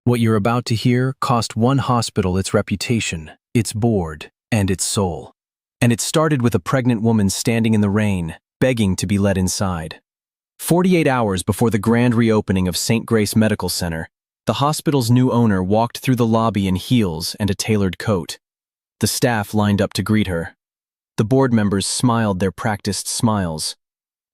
What you're about to hear cost one hospital its reputation, its board, and its soul. And it started with a pregnant woman standing in the rain, begging to be let inside. 48 hours before the grand reopening of St. Grace Medical Center, the hospital's new owner walked through the lobby in heels and a tailored coat. The staff lined up to greet her. The board members smiled their practiced smiles.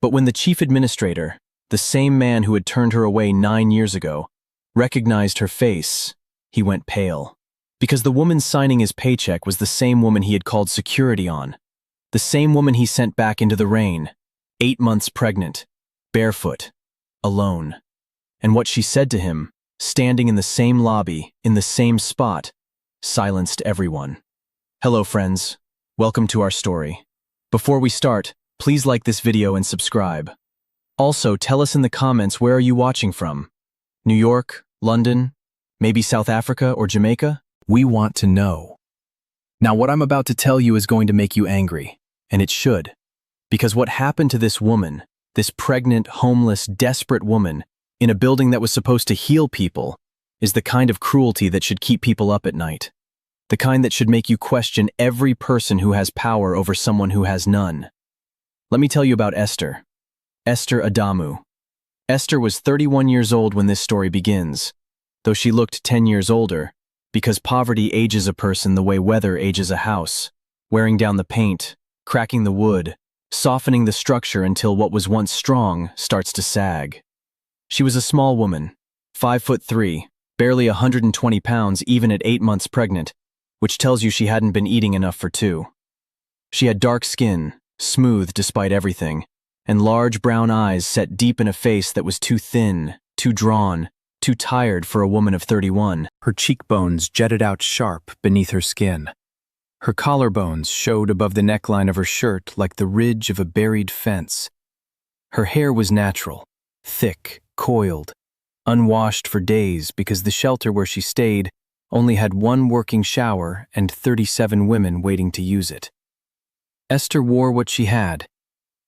But when the chief administrator, the same man who had turned her away 9 years ago, recognized her face, he went pale. Because the woman signing his paycheck was the same woman he had called security on. The same woman he sent back into the rain, 8 months pregnant, barefoot, alone. And what she said to him, standing in the same lobby, in the same spot, silenced everyone. Hello friends, welcome to our story. Before we start, please like this video and subscribe. Also, tell us in the comments where are you watching from? New York, London, maybe South Africa or Jamaica? We want to know. Now what I'm about to tell you is going to make you angry, and it should. Because what happened to this woman, this pregnant, homeless, desperate woman, in a building that was supposed to heal people, is the kind of cruelty that should keep people up at night. The kind that should make you question every person who has power over someone who has none. Let me tell you about Esther. Esther Adamu. Esther was 31 years old when this story begins, though she looked 10 years older, because poverty ages a person the way weather ages a house, wearing down the paint, cracking the wood, softening the structure until what was once strong starts to sag. She was a small woman, 5'3", barely 120 pounds even at 8 months pregnant, which tells you she hadn't been eating enough for 2. She had dark skin, smooth despite everything, and large brown eyes set deep in a face that was too thin, too drawn, too tired for a woman of 31. Her cheekbones jetted out sharp beneath her skin. Her collarbones showed above the neckline of her shirt like the ridge of a buried fence. Her hair was natural, thick, coiled, unwashed for days because the shelter where she stayed only had one working shower and 37 women waiting to use it. Esther wore what she had.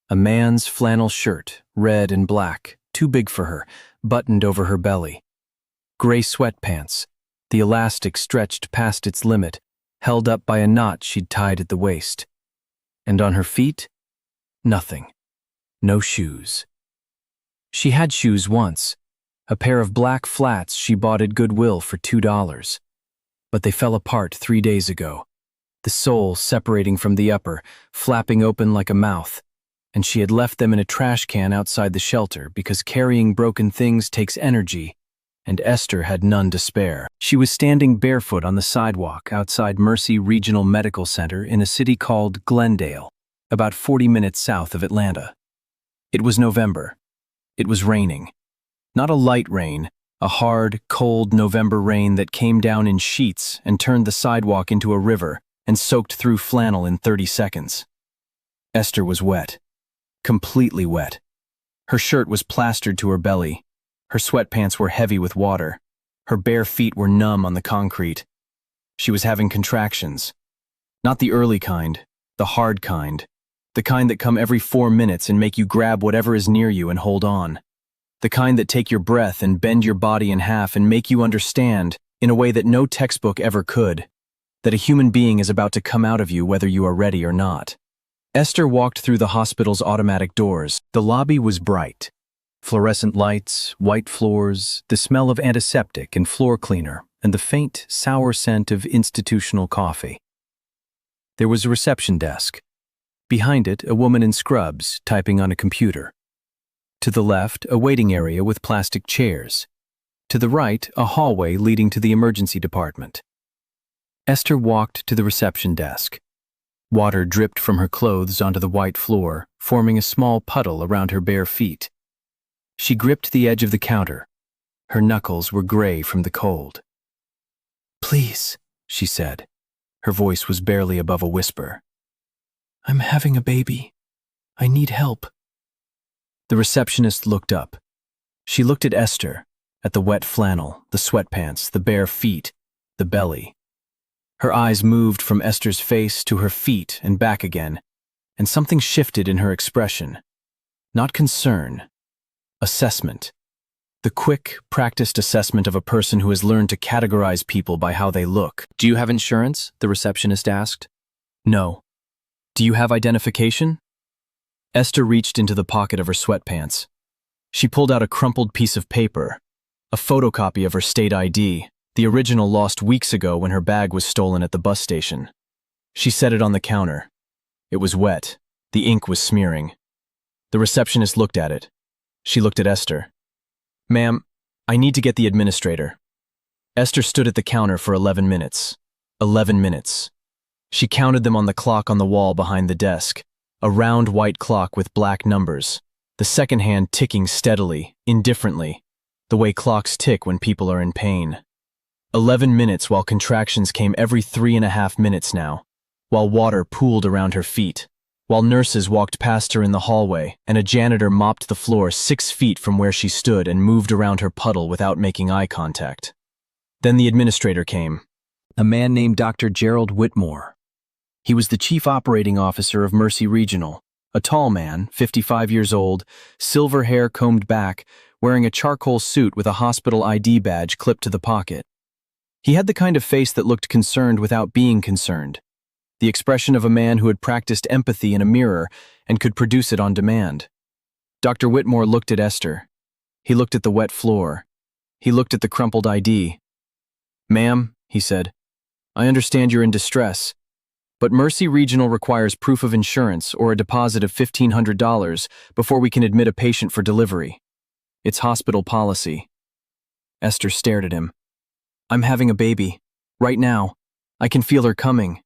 A man's flannel shirt, red and black, too big for her, buttoned over her belly. Gray sweatpants, the elastic stretched past its limit, held up by a knot she'd tied at the waist. And on her feet, nothing. No shoes. She had shoes once, a pair of black flats she bought at Goodwill for $2. But they fell apart 3 days ago, the sole separating from the upper, flapping open like a mouth, and she had left them in a trash can outside the shelter because carrying broken things takes energy, and Esther had none to spare. She was standing barefoot on the sidewalk outside Mercy Regional Medical Center in a city called Glendale, about 40 minutes south of Atlanta. It was November. It was raining. Not a light rain, a hard, cold November rain that came down in sheets and turned the sidewalk into a river and soaked through flannel in 30 seconds. Esther was wet. Completely wet. Her shirt was plastered to her belly. Her sweatpants were heavy with water. Her bare feet were numb on the concrete. She was having contractions. Not the early kind, the hard kind. The kind that come every 4 minutes and make you grab whatever is near you and hold on. The kind that take your breath and bend your body in half and make you understand, in a way that no textbook ever could, that a human being is about to come out of you whether you are ready or not. Esther walked through the hospital's automatic doors. The lobby was bright. Fluorescent lights, white floors, the smell of antiseptic and floor cleaner, and the faint, sour scent of institutional coffee. There was a reception desk. Behind it, a woman in scrubs typing on a computer. To the left, a waiting area with plastic chairs. To the right, a hallway leading to the emergency department. Esther walked to the reception desk. Water dripped from her clothes onto the white floor, forming a small puddle around her bare feet. She gripped the edge of the counter. Her knuckles were gray from the cold. "Please," she said. Her voice was barely above a whisper. "I'm having a baby. I need help." The receptionist looked up. She looked at Esther, at the wet flannel, the sweatpants, the bare feet, the belly. Her eyes moved from Esther's face to her feet and back again, and something shifted in her expression. Not concern. Assessment. The quick, practiced assessment of a person who has learned to categorize people by how they look. "Do you have insurance?" the receptionist asked. "No." "Do you have identification?" Esther reached into the pocket of her sweatpants. She pulled out a crumpled piece of paper, a photocopy of her state ID, the original lost weeks ago when her bag was stolen at the bus station. She set it on the counter. It was wet. The ink was smearing. The receptionist looked at it. She looked at Esther. "Ma'am, I need to get the administrator." Esther stood at the counter for 11 minutes. 11 minutes. She counted them on the clock on the wall behind the desk, a round white clock with black numbers, the second hand ticking steadily, indifferently, the way clocks tick when people are in pain. 11 minutes while contractions came every 3.5 minutes now, while water pooled around her feet, while nurses walked past her in the hallway and a janitor mopped the floor 6 feet from where she stood and moved around her puddle without making eye contact. Then the administrator came, a man named Dr. Gerald Whitmore. He was the chief operating officer of Mercy Regional, a tall man, 55 years old, silver hair combed back, wearing a charcoal suit with a hospital ID badge clipped to the pocket. He had the kind of face that looked concerned without being concerned, the expression of a man who had practiced empathy in a mirror and could produce it on demand. Dr. Whitmore looked at Esther. He looked at the wet floor. He looked at the crumpled ID. "Ma'am," he said, "I understand you're in distress, but Mercy Regional requires proof of insurance or a deposit of $1,500 before we can admit a patient for delivery. It's hospital policy." Esther stared at him. "I'm having a baby. Right now. I can feel her coming."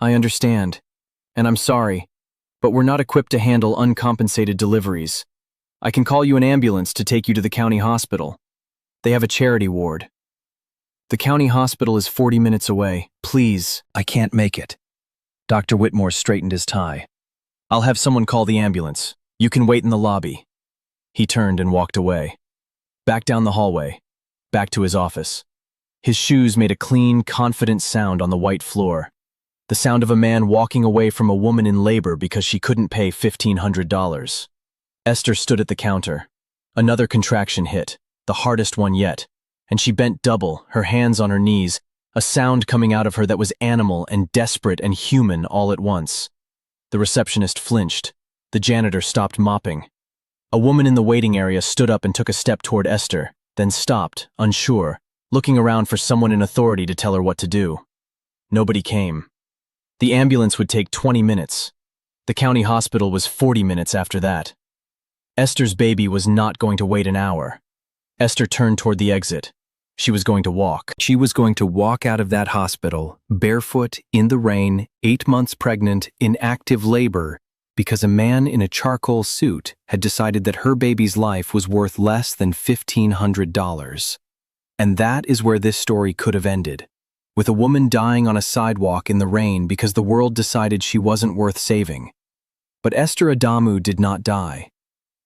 "I understand, and I'm sorry, but we're not equipped to handle uncompensated deliveries. I can call you an ambulance to take you to the county hospital. They have a charity ward." "The county hospital is 40 minutes away. Please, I can't make it." Dr. Whitmore straightened his tie. "I'll have someone call the ambulance. You can wait in the lobby." He turned and walked away. Back down the hallway. Back to his office. His shoes made a clean, confident sound on the white floor. The sound of a man walking away from a woman in labor because she couldn't pay $1,500. Esther stood at the counter. Another contraction hit, the hardest one yet, and she bent double, her hands on her knees, a sound coming out of her that was animal and desperate and human all at once. The receptionist flinched. The janitor stopped mopping. A woman in the waiting area stood up and took a step toward Esther, then stopped, unsure, looking around for someone in authority to tell her what to do. Nobody came. The ambulance would take 20 minutes. The county hospital was 40 minutes after that. Esther's baby was not going to wait an hour. Esther turned toward the exit. She was going to walk. She was going to walk out of that hospital, barefoot, in the rain, 8 months pregnant, in active labor, because a man in a charcoal suit had decided that her baby's life was worth less than $1,500. And that is where this story could have ended, with a woman dying on a sidewalk in the rain because the world decided she wasn't worth saving. But Esther Adamu did not die.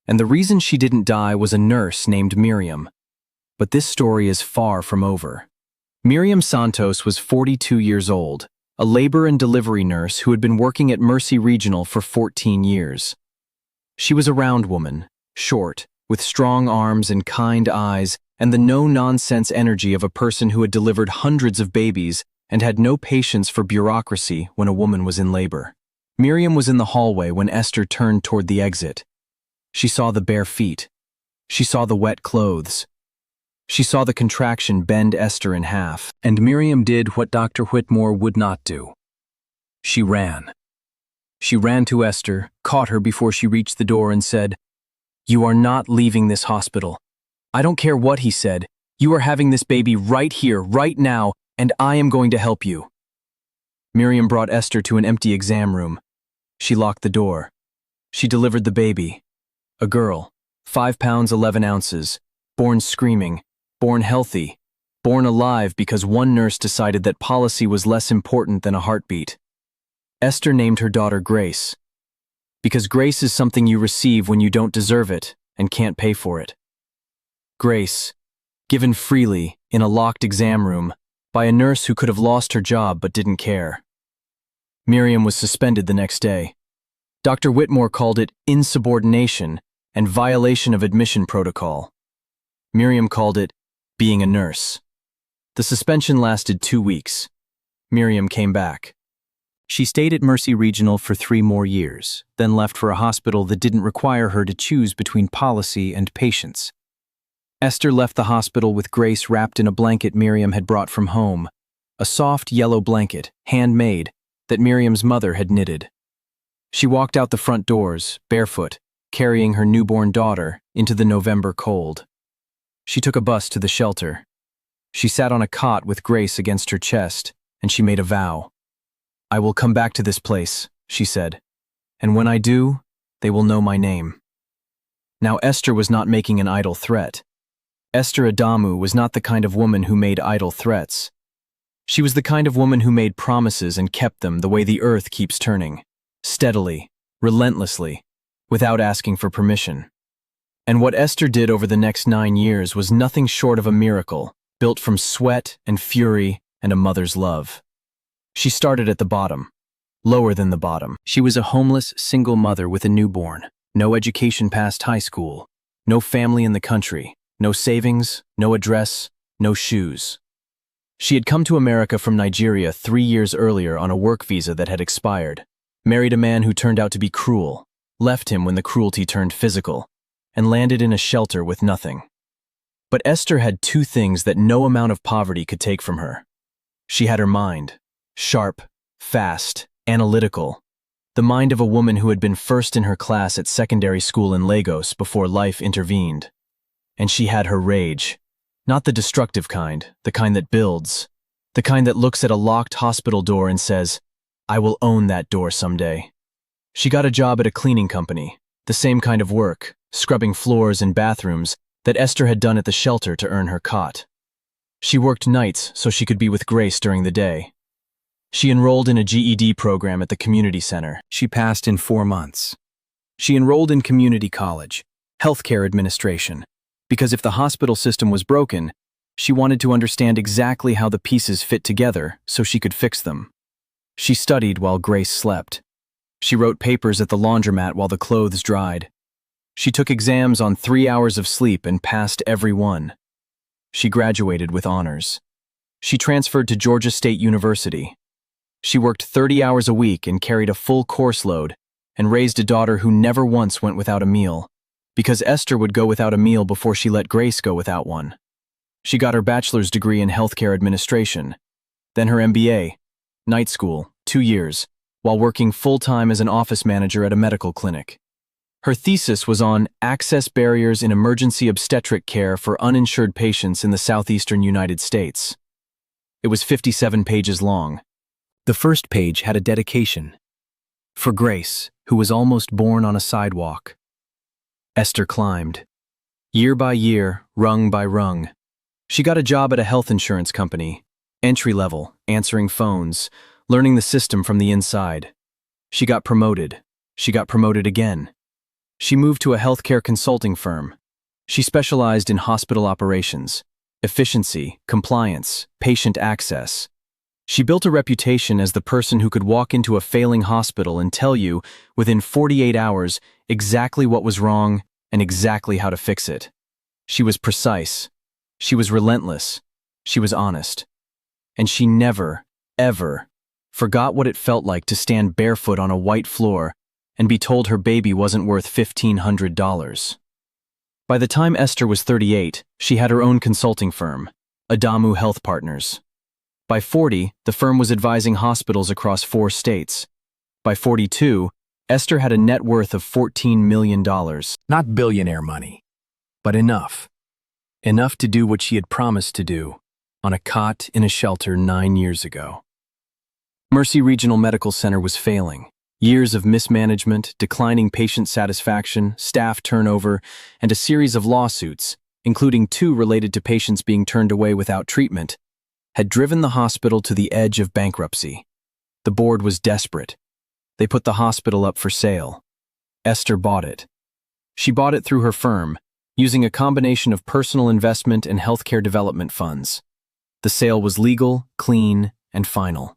And the reason she didn't die was a nurse named Miriam. But this story is far from over. Miriam Santos was 42 years old, a labor and delivery nurse who had been working at Mercy Regional for 14 years. She was a round woman, short, with strong arms and kind eyes, and the no-nonsense energy of a person who had delivered hundreds of babies and had no patience for bureaucracy when a woman was in labor. Miriam was in the hallway when Esther turned toward the exit. She saw the bare feet. She saw the wet clothes. She saw the contraction bend Esther in half, and Miriam did what Dr. Whitmore would not do. She ran. She ran to Esther, caught her before she reached the door and said, "You are not leaving this hospital. I don't care what he said. You are having this baby right here, right now, and I am going to help you." Miriam brought Esther to an empty exam room. She locked the door. She delivered the baby. A girl, 5 pounds 11 ounces, born screaming, born healthy, born alive because one nurse decided that policy was less important than a heartbeat. Esther named her daughter Grace, because grace is something you receive when you don't deserve it and can't pay for it. Grace, given freely in a locked exam room by a nurse who could have lost her job but didn't care. Miriam was suspended the next day. Dr. Whitmore called it insubordination and violation of admission protocol. Miriam called it being a nurse. The suspension lasted 2 weeks. Miriam came back. She stayed at Mercy Regional for 3 more years, then left for a hospital that didn't require her to choose between policy and patients. Esther left the hospital with Grace wrapped in a blanket Miriam had brought from home, a soft yellow blanket, handmade, that Miriam's mother had knitted. She walked out the front doors, barefoot, carrying her newborn daughter into the November cold. She took a bus to the shelter. She sat on a cot with Grace against her chest, and she made a vow. "I will come back to this place," she said, "and when I do, they will know my name." Now Esther was not making an idle threat. Esther Adamu was not the kind of woman who made idle threats. She was the kind of woman who made promises and kept them the way the earth keeps turning, steadily, relentlessly, without asking for permission. And what Esther did over the next 9 years was nothing short of a miracle, built from sweat and fury and a mother's love. She started at the bottom, lower than the bottom. She was a homeless, single mother with a newborn, no education past high school, no family in the country, no savings, no address, no shoes. She had come to America from Nigeria 3 years earlier on a work visa that had expired, married a man who turned out to be cruel, left him when the cruelty turned physical, and landed in a shelter with nothing. But Esther had 2 things that no amount of poverty could take from her. She had her mind, sharp, fast, analytical, the mind of a woman who had been first in her class at secondary school in Lagos before life intervened. And she had her rage, not the destructive kind, the kind that builds, the kind that looks at a locked hospital door and says, "I will own that door someday." She got a job at a cleaning company, the same kind of work, scrubbing floors and bathrooms, that Esther had done at the shelter to earn her cot. She worked nights so she could be with Grace during the day. She enrolled in a GED program at the community center. She passed in 4 months. She enrolled in community college, healthcare administration, because if the hospital system was broken, she wanted to understand exactly how the pieces fit together so she could fix them. She studied while Grace slept. She wrote papers at the laundromat while the clothes dried. She took exams on 3 hours of sleep and passed every one. She graduated with honors. She transferred to Georgia State University. She worked 30 hours a week and carried a full course load and raised a daughter who never once went without a meal, because Esther would go without a meal before she let Grace go without one. She got her bachelor's degree in healthcare administration, then her MBA, night school, 2 years, while working full-time as an office manager at a medical clinic. Her thesis was on access barriers in emergency obstetric care for uninsured patients in the southeastern United States. It was 57 pages long. The first page had a dedication. For Grace, who was almost born on a sidewalk. Esther climbed. Year by year, rung by rung. She got a job at a health insurance company, entry-level, answering phones, learning the system from the inside. She got promoted. She got promoted again. She moved to a healthcare consulting firm. She specialized in hospital operations, efficiency, compliance, patient access. She built a reputation as the person who could walk into a failing hospital and tell you, within 48 hours, exactly what was wrong and exactly how to fix it. She was precise. She was relentless. She was honest. And she never, ever forgot what it felt like to stand barefoot on a white floor and be told her baby wasn't worth $1,500. By the time Esther was 38, she had her own consulting firm, Adamu Health Partners. By 40, the firm was advising hospitals across 4 states. By 42, Esther had a net worth of $14 million. Not billionaire money, but enough. Enough to do what she had promised to do, on a cot in a shelter 9 years ago. Mercy Regional Medical Center was failing. Years of mismanagement, declining patient satisfaction, staff turnover, and a series of lawsuits, including 2 related to patients being turned away without treatment, had driven the hospital to the edge of bankruptcy. The board was desperate. They put the hospital up for sale. Esther bought it. She bought it through her firm, using a combination of personal investment and healthcare development funds. The sale was legal, clean, and final.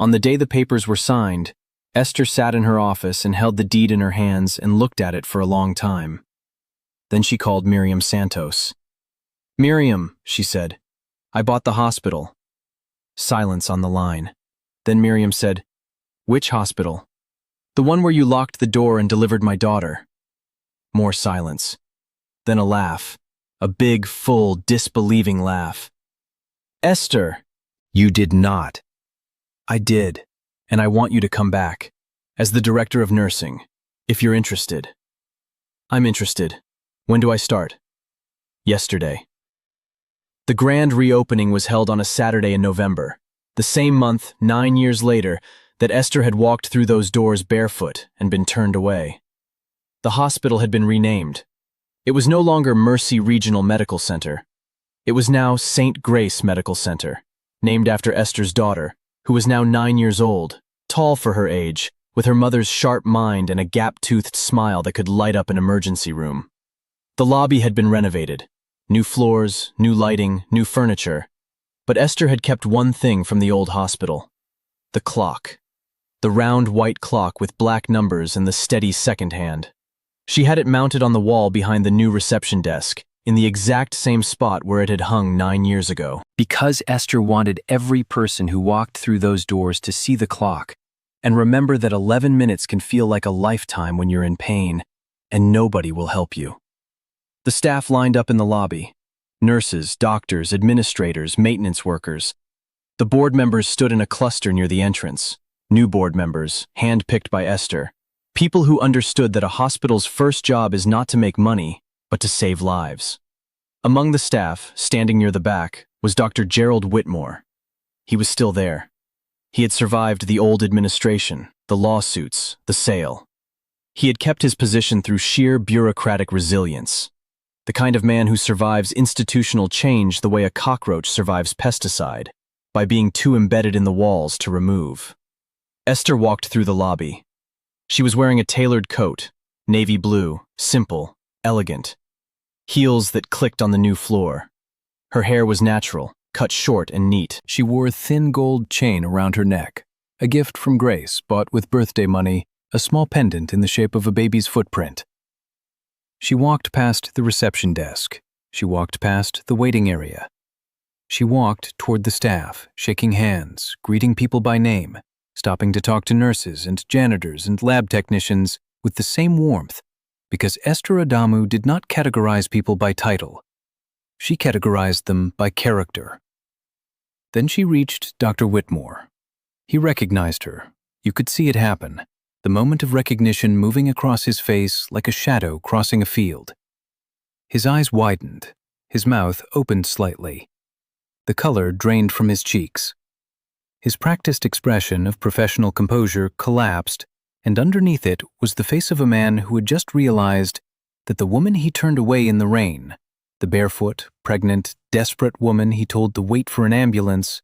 On the day the papers were signed, Esther sat in her office and held the deed in her hands and looked at it for a long time. Then she called Miriam Santos. Miriam, she said, I bought the hospital. Silence on the line. Then Miriam said, Which hospital? The one where you locked the door and delivered my daughter. More silence. Then a laugh. A big, full, disbelieving laugh. Esther! You did not. I did, and I want you to come back, as the director of nursing, if you're interested. I'm interested. When do I start? Yesterday. The grand reopening was held on a Saturday in November, the same month, 9 years later, that Esther had walked through those doors barefoot and been turned away. The hospital had been renamed. It was no longer Mercy Regional Medical Center. It was now St. Grace Medical Center, named after Esther's daughter, who was now 9 years old, tall for her age, with her mother's sharp mind and a gap-toothed smile that could light up an emergency room. The lobby had been renovated. New floors, new lighting, new furniture. But Esther had kept one thing from the old hospital. The clock. The round white clock with black numbers and the steady second hand. She had it mounted on the wall behind the new reception desk, in the exact same spot where it had hung 9 years ago. Because Esther wanted every person who walked through those doors to see the clock and remember that 11 minutes can feel like a lifetime when you're in pain, and nobody will help you. The staff lined up in the lobby. Nurses, doctors, administrators, maintenance workers. The board members stood in a cluster near the entrance. New board members, hand-picked by Esther. People who understood that a hospital's first job is not to make money, but to save lives. Among the staff, standing near the back, was Dr. Gerald Whitmore. He was still there. He had survived the old administration, the lawsuits, the sale. He had kept his position through sheer bureaucratic resilience. The kind of man who survives institutional change the way a cockroach survives pesticide, by being too embedded in the walls to remove. Esther walked through the lobby. She was wearing a tailored coat, navy blue, simple, elegant. Heels that clicked on the new floor. Her hair was natural, cut short and neat. She wore a thin gold chain around her neck, a gift from Grace, bought with birthday money, a small pendant in the shape of a baby's footprint. She walked past the reception desk. She walked past the waiting area. She walked toward the staff, shaking hands, greeting people by name, stopping to talk to nurses and janitors and lab technicians with the same warmth, because Esther Adamu did not categorize people by title. She categorized them by character. Then she reached Dr. Whitmore. He recognized her. You could see it happen, the moment of recognition moving across his face like a shadow crossing a field. His eyes widened. His mouth opened slightly. The color drained from his cheeks. His practiced expression of professional composure collapsed, and underneath it was the face of a man who had just realized that the woman he turned away in the rain, the barefoot, pregnant, desperate woman he told to wait for an ambulance,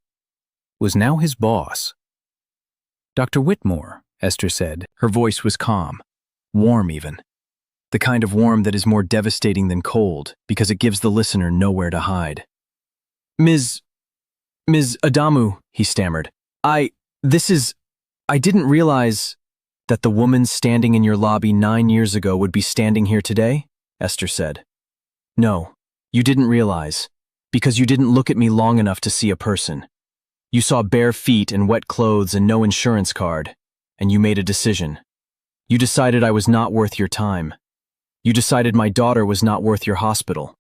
was now his boss. Dr. Whitmore, Esther said. Her voice was calm, warm even. The kind of warm that is more devastating than cold because it gives the listener nowhere to hide. Ms. Adamu, he stammered. I didn't realize that the woman standing in your lobby 9 years ago would be standing here today, Esther said. No, you didn't realize, because you didn't look at me long enough to see a person. You saw bare feet and wet clothes and no insurance card, and you made a decision. You decided I was not worth your time. You decided my daughter was not worth your hospital.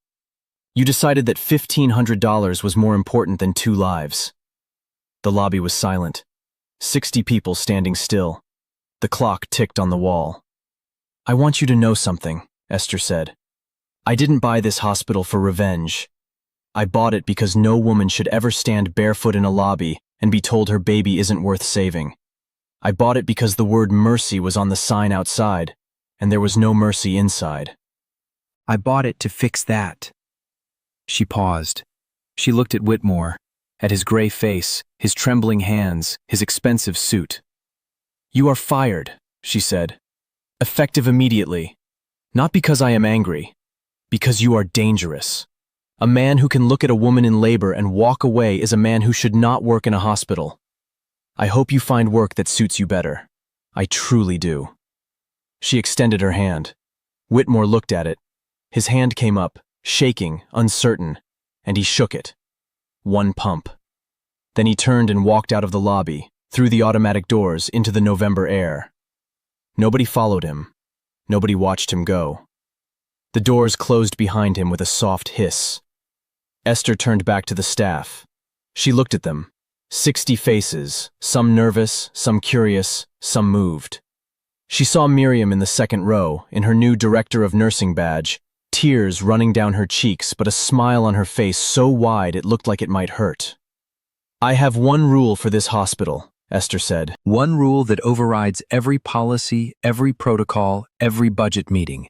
You decided that $1,500 was more important than 2 lives. The lobby was silent. 60 people standing still. The clock ticked on the wall. I want you to know something, Esther said. I didn't buy this hospital for revenge. I bought it because no woman should ever stand barefoot in a lobby and be told her baby isn't worth saving. I bought it because the word mercy was on the sign outside, and there was no mercy inside. I bought it to fix that. She paused. She looked at Whitmore, at his gray face, his trembling hands, his expensive suit. You are fired, she said. Effective immediately. Not because I am angry, because you are dangerous. A man who can look at a woman in labor and walk away is a man who should not work in a hospital. I hope you find work that suits you better. I truly do. She extended her hand. Whitmore looked at it. His hand came up, shaking, uncertain. and he shook it. One pump. Then he turned and walked out of the lobby, through the automatic doors into the November air. Nobody followed him. Nobody watched him go. The doors closed behind him with a soft hiss. Esther turned back to the staff. She looked at them. 60 faces, some nervous, some curious, some moved. She saw Miriam in the second row, in her new Director of Nursing badge, tears running down her cheeks but a smile on her face so wide it looked like it might hurt. "I have one rule for this hospital," Esther said. One rule that overrides every policy, every protocol, every budget meeting.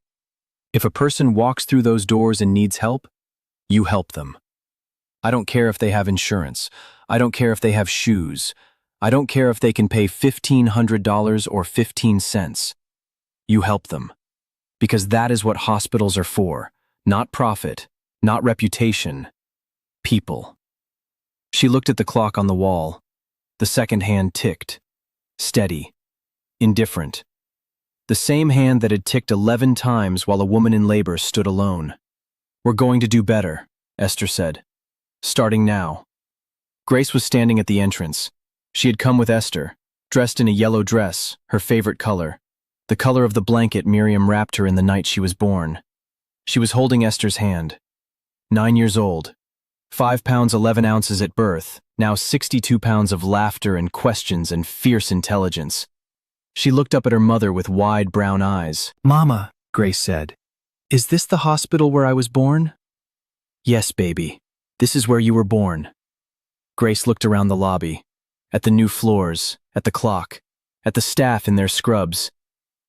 If a person walks through those doors and needs help, you help them. I don't care if they have insurance. I don't care if they have shoes. I don't care if they can pay $1,500 or 15 cents. You help them. Because that is what hospitals are for. Not profit, not reputation. People. She looked at the clock on the wall. The second hand ticked. Steady. Indifferent. The same hand that had ticked 11 times while a woman in labor stood alone. "We're going to do better," Esther said. "Starting now." Grace was standing at the entrance. She had come with Esther, dressed in a yellow dress, her favorite color, the color of the blanket Miriam wrapped her in the night she was born. She was holding Esther's hand. 9 years old, 5 pounds 11 ounces at birth, now 62 pounds of laughter and questions and fierce intelligence. She looked up at her mother with wide brown eyes. "Mama," Grace said, "is this the hospital where I was born?" "Yes, baby. This is where you were born." Grace looked around the lobby, at the new floors, at the clock, at the staff in their scrubs,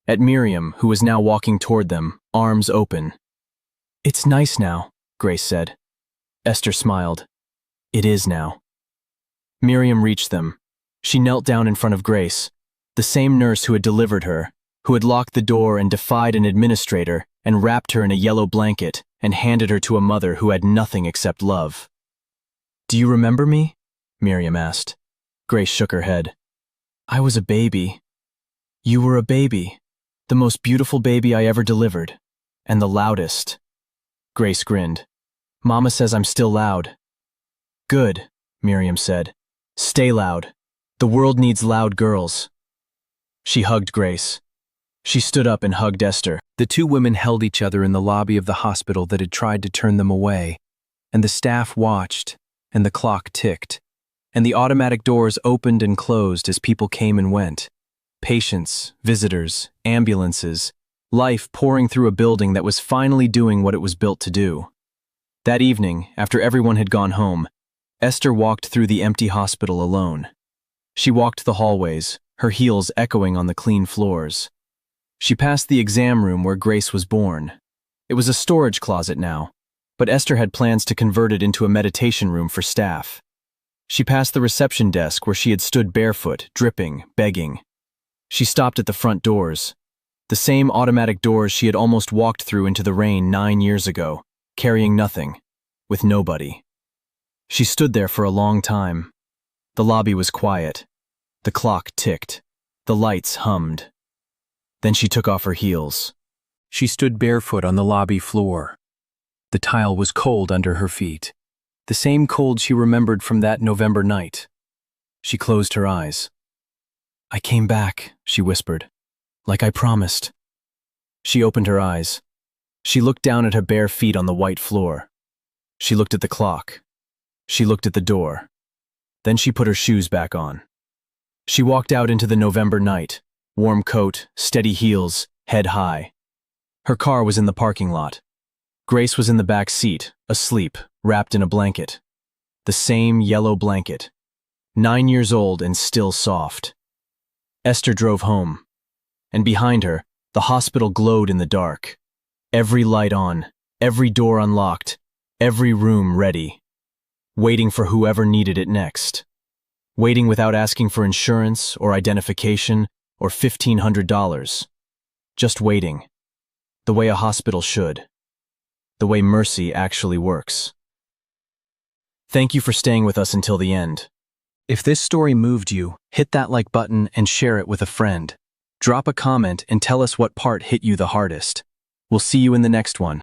at Miriam, who was now walking toward them, arms open. "It's nice now," Grace said. Esther smiled. "It is now." Miriam reached them. She knelt down in front of Grace, the same nurse who had delivered her, who had locked the door and defied an administrator and wrapped her in a yellow blanket and handed her to a mother who had nothing except love. "Do you remember me?" Miriam asked. Grace shook her head. "I was a baby. You were a baby, the most beautiful baby I ever delivered, and the loudest." Grace grinned. "Mama says I'm still loud." "Good," Miriam said. "Stay loud. The world needs loud girls." She hugged Grace. She stood up and hugged Esther. The two women held each other in the lobby of the hospital that had tried to turn them away, and the staff watched, and the clock ticked, and the automatic doors opened and closed as people came and went. Patients, visitors, ambulances, life pouring through a building that was finally doing what it was built to do. That evening, after everyone had gone home, Esther walked through the empty hospital alone. She walked the hallways, her heels echoing on the clean floors. She passed the exam room where Grace was born. It was a storage closet now, but Esther had plans to convert it into a meditation room for staff. She passed the reception desk where she had stood barefoot, dripping, begging. She stopped at the front doors, the same automatic doors she had almost walked through into the rain 9 years ago, carrying nothing, with nobody. She stood there for a long time. The lobby was quiet. The clock ticked. The lights hummed. Then she took off her heels. She stood barefoot on the lobby floor. The tile was cold under her feet, the same cold she remembered from that November night. She closed her eyes. "I came back," she whispered, "like I promised." She opened her eyes. She looked down at her bare feet on the white floor. She looked at the clock. She looked at the door. Then she put her shoes back on. She walked out into the November night, warm coat, steady heels, head high. Her car was in the parking lot. Grace was in the back seat, asleep, wrapped in a blanket. The same yellow blanket. 9 years old and still soft. Esther drove home. And behind her, the hospital glowed in the dark. Every light on, every door unlocked, every room ready. Waiting for whoever needed it next. Waiting without asking for insurance or identification or $1,500. Just waiting. The way a hospital should. The way mercy actually works. Thank you for staying with us until the end. If this story moved you, hit that like button and share it with a friend. Drop a comment and tell us what part hit you the hardest. We'll see you in the next one.